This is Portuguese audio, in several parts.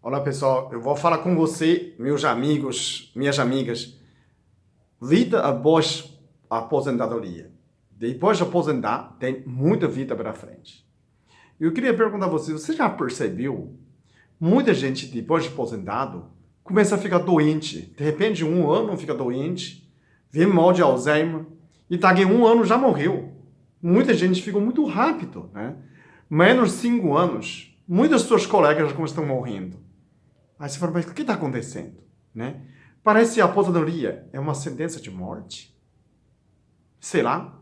Olá pessoal, eu vou falar com você, meus amigos, minhas amigas. Vida após a aposentadoria. Depois de aposentar, tem muita vida pela frente. Eu queria perguntar a você, você já percebeu? Muita gente, depois de aposentado, começa a ficar doente. De repente, um ano fica doente, vem mal de Alzheimer, e daqui a um ano já morreu. Muita gente ficou muito rápido, né? Menos de 5 anos, muitas suas colegas já estão morrendo. Aí você fala, mas o que está acontecendo? Né? Parece que a aposentadoria é uma sentença de morte. Sei lá.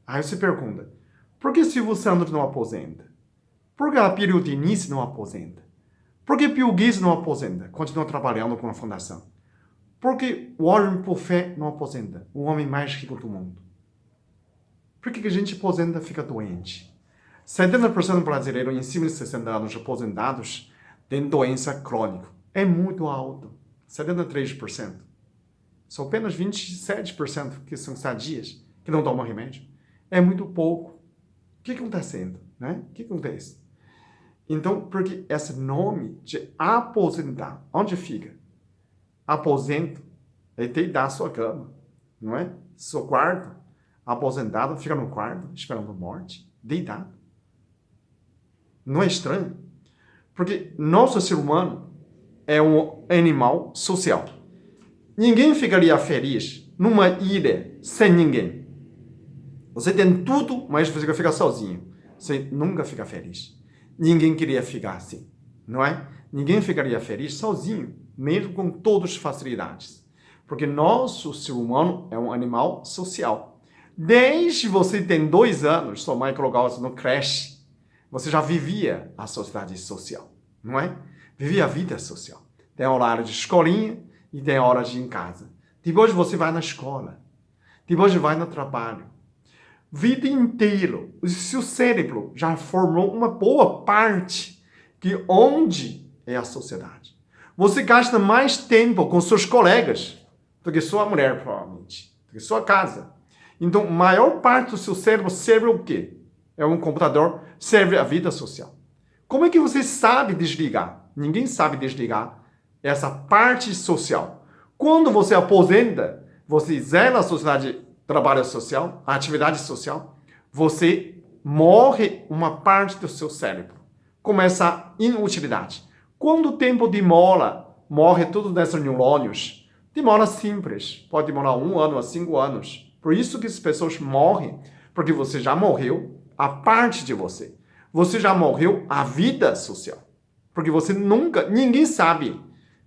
Aí você pergunta, por que Silvio Santos não aposenta? Por que a Pírio Diniz não aposenta? Por que Bill Gates não aposenta? Continua trabalhando com a fundação. Por que Warren Buffett não aposenta? O homem mais rico do mundo. Por que a gente aposenta e fica doente? 70% do brasileiro em cima de 60 anos aposentados tem doença crônica. É muito alto. 73%. São apenas 27% que são sadias, que não tomam remédio. É muito pouco. O que está acontecendo? Né? O que acontece? Então, porque esse nome de aposentar, onde fica? Aposento é deitar a sua cama, não é? Seu quarto, aposentado, fica no quarto, esperando a morte, deitado. Não é estranho? Porque nosso ser humano é um animal social. Ninguém ficaria feliz numa ilha sem ninguém. Você tem tudo, mas você fica sozinho. Você nunca fica feliz. Ninguém queria ficar assim, não é? Ninguém ficaria feliz sozinho, mesmo com todas as facilidades. Porque nosso ser humano é um animal social. Desde você tem 2 anos, sua mãe colocou você no creche, você já vivia a sociedade social, não é? Vivia a vida social. Tem horário de escolinha e tem hora de ir em casa. Depois você vai na escola. Depois vai no trabalho. Vida inteira, o seu cérebro já formou uma boa parte que onde é a sociedade. Você gasta mais tempo com seus colegas do que sua mulher, provavelmente, do que sua casa. Então, a maior parte do seu cérebro serve o quê? É um computador, serve a vida social. Como é que você sabe desligar? Ninguém sabe desligar essa parte social. Quando você aposenta, você zera a sociedade, trabalho social, a atividade social, você morre uma parte do seu cérebro. Começa a inutilidade. Quando o tempo demora, morre tudo desses neurônios. Demora simples. Pode demorar 1 ano a 5 anos. Por isso que as pessoas morrem, porque você já morreu a parte de você. Você já morreu a vida social. Porque você nunca, ninguém sabe,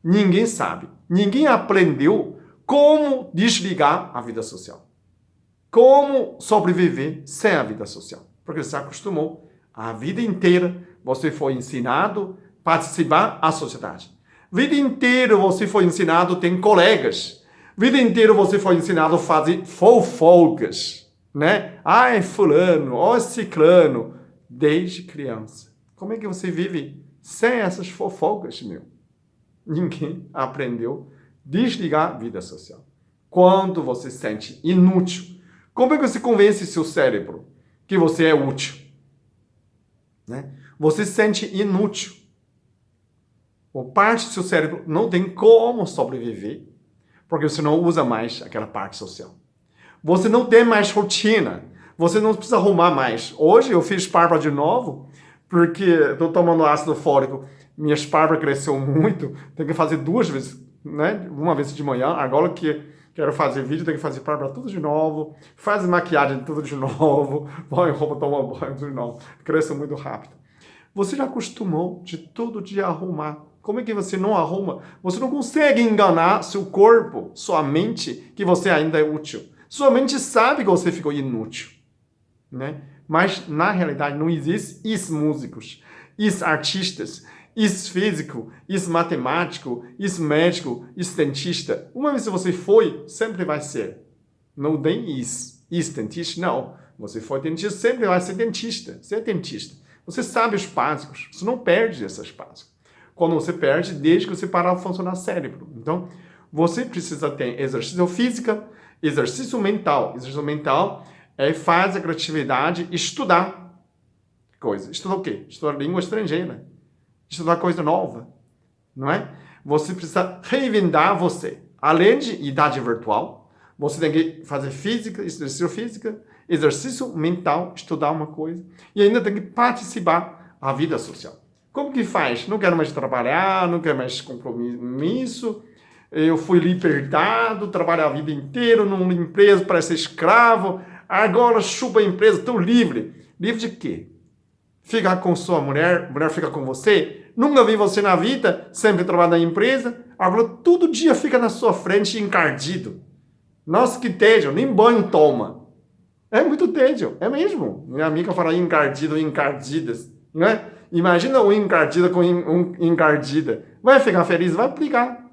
ninguém aprendeu como desligar a vida social. Como sobreviver sem a vida social. Porque você acostumou a vida inteira, você foi ensinado a participar da sociedade. Vida inteira você foi ensinado a ter colegas. Vida inteira você foi ensinado a fazer fofocas, né? Ai, fulano, ó, ciclano. Desde criança. Como é que você vive sem essas fofocas, meu? Ninguém aprendeu a desligar a vida social. Quando você se sente inútil, como é que você convence seu cérebro que você é útil? Né? Você se sente inútil. Ou parte do seu cérebro não tem como sobreviver, porque você não usa mais aquela parte social. Você não tem mais rotina. Você não precisa arrumar mais. Hoje eu fiz barba de novo, porque estou tomando ácido fólico. Minha barba cresceu muito. Tenho que fazer 2 vezes, né? Uma vez de manhã. Agora que quero fazer vídeo, tenho que fazer barba tudo de novo. Faz maquiagem tudo de novo. Põe roupa, toma banho tudo de novo. Cresce muito rápido. Você já acostumou de todo dia arrumar. Como é que você não arruma? Você não consegue enganar seu corpo, sua mente, que você ainda é útil. Sua mente sabe que você ficou inútil. Né? Mas, na realidade, não existe músicos, artistas, físico, matemático, médico, dentista. Uma vez que você foi, sempre vai ser. Não tem dentista, não. Você foi dentista, sempre vai ser dentista. Você é dentista. Você sabe os básicos. Você não perde esses básicos. Quando você perde, desde que você parar de funcionar o cérebro. Então, você precisa ter exercício físico, exercício mental. Exercício mental é fazer a criatividade, estudar coisa. Estudar o quê? Estudar língua estrangeira. Estudar coisa nova. não é? Você precisa reinventar você. Além de idade virtual, você tem que fazer exercício mental, estudar uma coisa, e ainda tem que participar da vida social. Como que faz? Não quero mais trabalhar, não quero mais compromisso, eu fui libertado, trabalho a vida inteira numa empresa para ser escravo, agora chupa a empresa, estou livre. Livre de quê? Ficar com sua mulher, mulher fica com você, nunca vi você na vida, sempre trabalha na empresa, agora todo dia fica na sua frente encardido. Nossa, que tédio, nem banho toma. É muito tédio, é mesmo. Minha amiga fala encardido, encardidas, né? Imagina um encardida com um encardida. Vai ficar feliz? Vai brigar.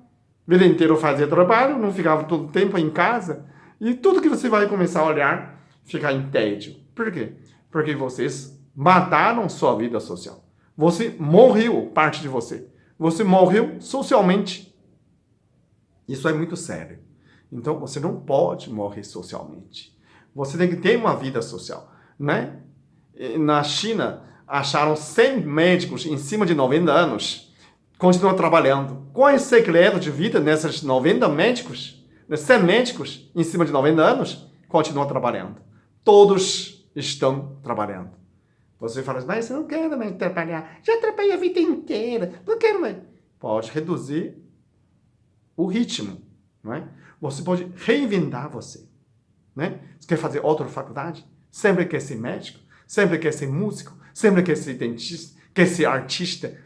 Vida inteira fazer trabalho, não ficava todo o tempo em casa. E tudo que você vai começar a olhar, ficar em tédio. Por quê? Porque vocês mataram sua vida social. Você morreu, parte de você. Você morreu socialmente. Isso é muito sério. Então, você não pode morrer socialmente. Você tem que ter uma vida social, né? Na China, acharam 100 médicos em cima de 90 anos, continuam trabalhando. Qual é o segredo de vida nesses 90 médicos? 100 médicos em cima de 90 anos, continuam trabalhando. Todos estão trabalhando. Você fala assim, mas eu não quero mais trabalhar. Já trabalhei a vida inteira. Não quero mais. Pode reduzir o ritmo, não é? Você pode reinventar você, né? Você quer fazer outra faculdade? Sempre quer ser médico? Sempre quer ser músico? Sempre quer ser dentista? Quer ser artista?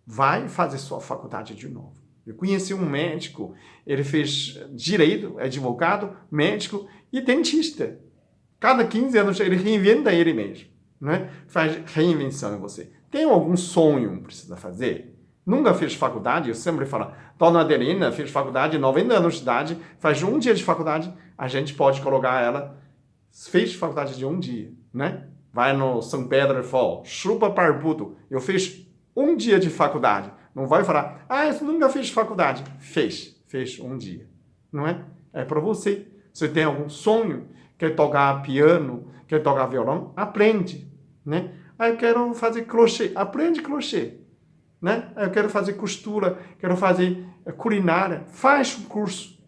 Vai fazer sua faculdade de novo. Eu conheci um médico, ele fez direito, advogado, médico e dentista. Cada 15 anos ele reinventa ele mesmo, né? Faz reinvenção em você. Tem algum sonho que precisa fazer? Nunca fez faculdade? Eu sempre falo, Dona Adelina fez faculdade, 90 anos de idade, faz um dia de faculdade, a gente pode colocar ela, fez faculdade de um dia, né? Vai no São Pedro e fala, chupa barbudo, eu fiz um dia de faculdade. Não vai falar, você nunca fez faculdade. Fez um dia, não é? É para você. Você tem algum sonho, quer tocar piano, quer tocar violão, aprende, né? Eu quero fazer crochê, aprende crochê, né? Eu quero fazer costura, quero fazer culinária, faz um curso,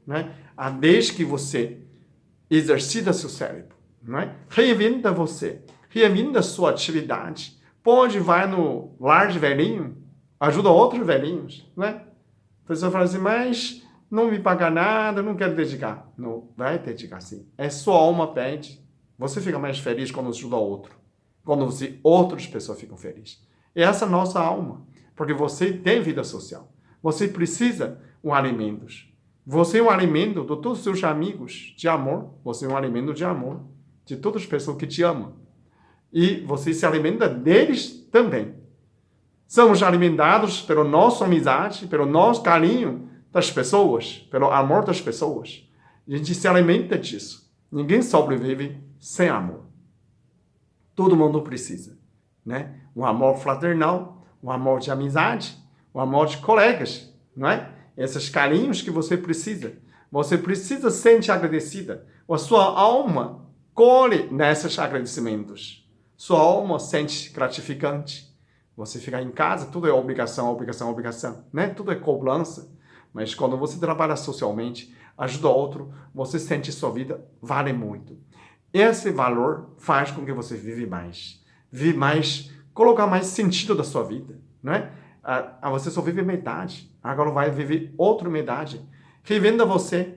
né? Desde que você exercita seu cérebro, não é? Reinventa você, reinventa sua atividade. Pode vai no lar de velhinho, ajuda outros velhinhos, né? A pessoa fala assim, mas não me paga nada, não quero dedicar. Não, vai dedicar sim. É sua alma pede. Você fica mais feliz quando ajuda outro. Quando outras pessoas ficam felizes. E essa é a nossa alma. Porque você tem vida social. Você precisa de alimentos. Você é um alimento de todos os seus amigos de amor. Você é um alimento de amor de todas as pessoas que te amam. E você se alimenta deles também. Somos alimentados pela nossa amizade, pelo nosso carinho das pessoas, pelo amor das pessoas. A gente se alimenta disso. Ninguém sobrevive sem amor. Todo mundo precisa, né? Um amor fraternal, um amor de amizade, um amor de colegas, não é? Esses carinhos que você precisa. Você precisa se sentir agradecida. A sua alma colhe nesses agradecimentos. Sua alma sente gratificante. Você ficar em casa, tudo é obrigação, obrigação, obrigação, né? Tudo é cobrança. Mas quando você trabalha socialmente, ajuda outro, você sente sua vida vale muito. Esse valor faz com que você vive mais, colocar mais sentido da sua vida, né? Você só vive metade, agora vai viver outra metade. Reinventa você,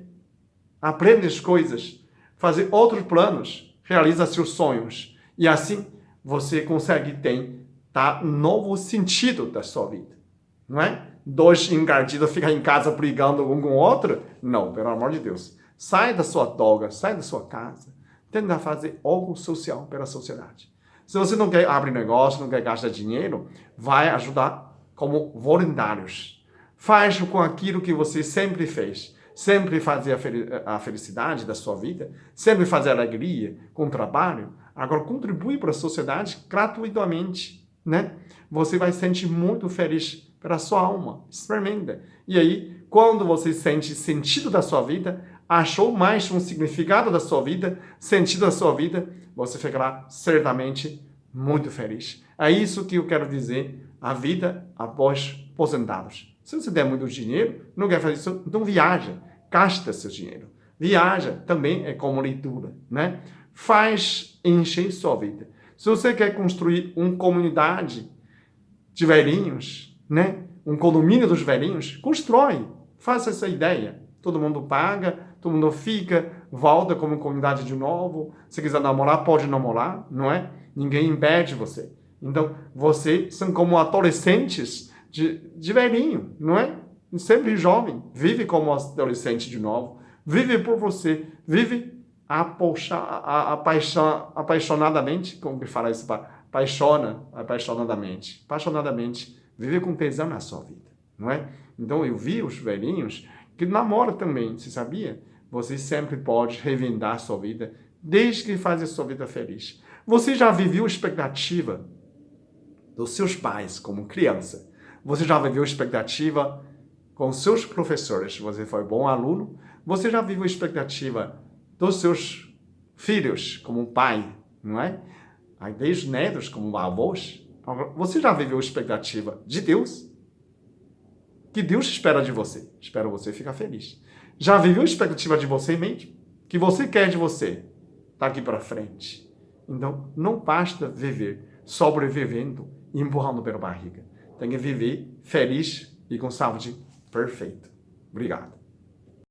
aprende as coisas, fazer outros planos, realiza seus sonhos. E assim você consegue ter um novo sentido da sua vida, não é? Dois encardidos ficam em casa brigando um com o outro? Não, pelo amor de Deus. Sai da sua toga, sai da sua casa. Tenta fazer algo social pela sociedade. Se você não quer abrir negócio, não quer gastar dinheiro, vai ajudar como voluntários. Faz com aquilo que você sempre fez. Sempre fazer a felicidade da sua vida, sempre fazer alegria com o trabalho. Agora contribui para a sociedade gratuitamente, né? Você vai se sentir muito feliz pela sua alma. Experimenta. E aí, quando você sente sentido da sua vida, achou mais um significado da sua vida, sentido da sua vida, você ficará certamente muito feliz. É isso que eu quero dizer a vida após aposentados. Se você der muito dinheiro, não quer fazer isso, então viaja, gasta seu dinheiro. Viaja também é como leitura, né? Faz encher sua vida. Se você quer construir uma comunidade de velhinhos, né? Um condomínio dos velhinhos, constrói, faça essa ideia. Todo mundo paga, todo mundo fica, volta como comunidade de novo. Se quiser namorar, pode namorar, não é? Ninguém impede você. Então, vocês são como adolescentes de velhinho, não é? Sempre jovem, vive como adolescente de novo, vive por você, vive apaixonadamente, como que fala isso? Apaixonadamente, vive com tesão na sua vida, não é? Então, eu vi os velhinhos que namoram também, você sabia? Você sempre pode reinventar a sua vida, desde que faz a sua vida feliz. Você já viveu a expectativa dos seus pais como criança? Você já viveu a expectativa com seus professores? Você foi bom aluno? Você já viveu a expectativa dos seus filhos como pai, não é? Aí, desde netos como avós? Você já viveu a expectativa de Deus? Que Deus espera de você? Espera você ficar feliz. Já viveu a expectativa de você mesmo? Que você quer de você? Daqui para frente. Então, não basta viver sobrevivendo e empurrando pela barriga. Tem que viver feliz e com saúde perfeita. Obrigado.